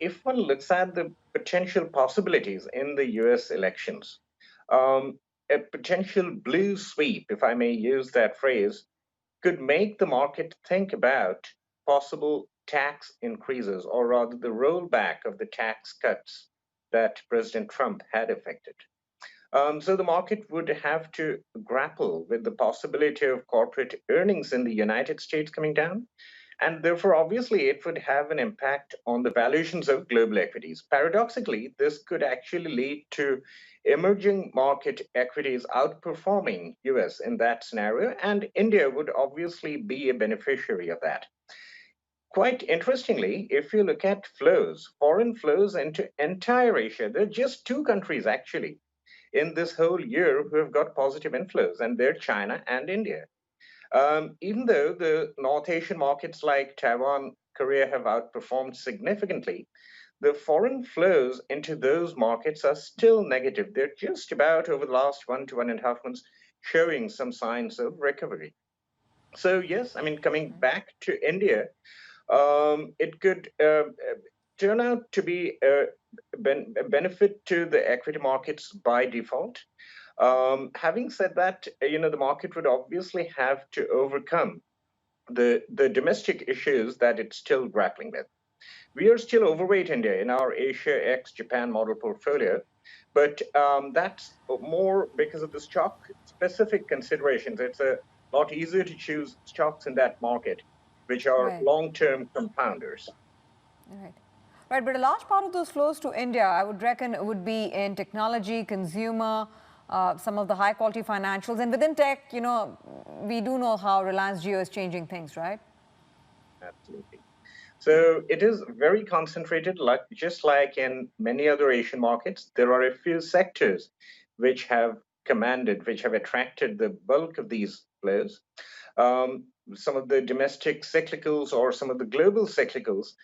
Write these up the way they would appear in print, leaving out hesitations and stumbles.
if one looks at the potential possibilities in the US elections, a potential blue sweep, if I may use that phrase, could make the market think about possible tax increases, or rather the rollback of the tax cuts that President Trump had effected. So the market would have to grapple with the possibility of corporate earnings in the United States coming down. And therefore, obviously, it would have an impact on the valuations of global equities. Paradoxically, this could actually lead to emerging market equities outperforming US in that scenario, and India would obviously be a beneficiary of that. Quite interestingly, if you look at flows, foreign flows into entire Asia, there are just two countries actually in this whole year who have got positive inflows, and they're China and India. Even though the North Asian markets like Taiwan, Korea have outperformed significantly, the foreign flows into those markets are still negative. They're just about over the last 1 to 1.5 months showing some signs of recovery. So, yes, I mean, coming back to India, it could turn out to be a benefit to the equity markets by default. Having said that, the market would obviously have to overcome the domestic issues that it's still grappling with. We are still overweight India in our Asia ex Japan model portfolio, but that's more because of the stock specific considerations. It's a lot easier to choose stocks in that market, which are Right. long term compounders. Right. Right, but a large part of those flows to India, I would reckon, would be in technology, consumer, some of the high quality financials. And within tech, we do know how Reliance Jio is changing things, right? Absolutely. So it is very concentrated, like just like in many other Asian markets, there are a few sectors which have commanded, which have attracted the bulk of these flows. Some of the domestic cyclicals or some of the global cyclicals,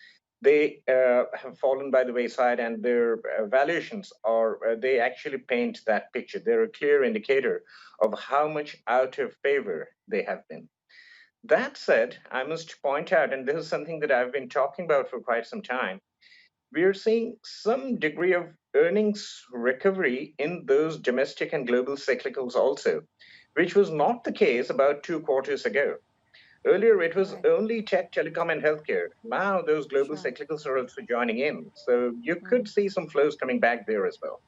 they have fallen by the wayside, and their valuations are, they actually paint that picture. They're a clear indicator of how much out of favor they have been. That said, I must point out, and this is something that I've been talking about for quite some time, we are seeing some degree of earnings recovery in those domestic and global cyclicals also, which was not the case about 2 quarters ago. Earlier, it was Right. only tech, telecom, and healthcare. Now, those global Sure. cyclicals are also joining in. So you could see some flows coming back there as well.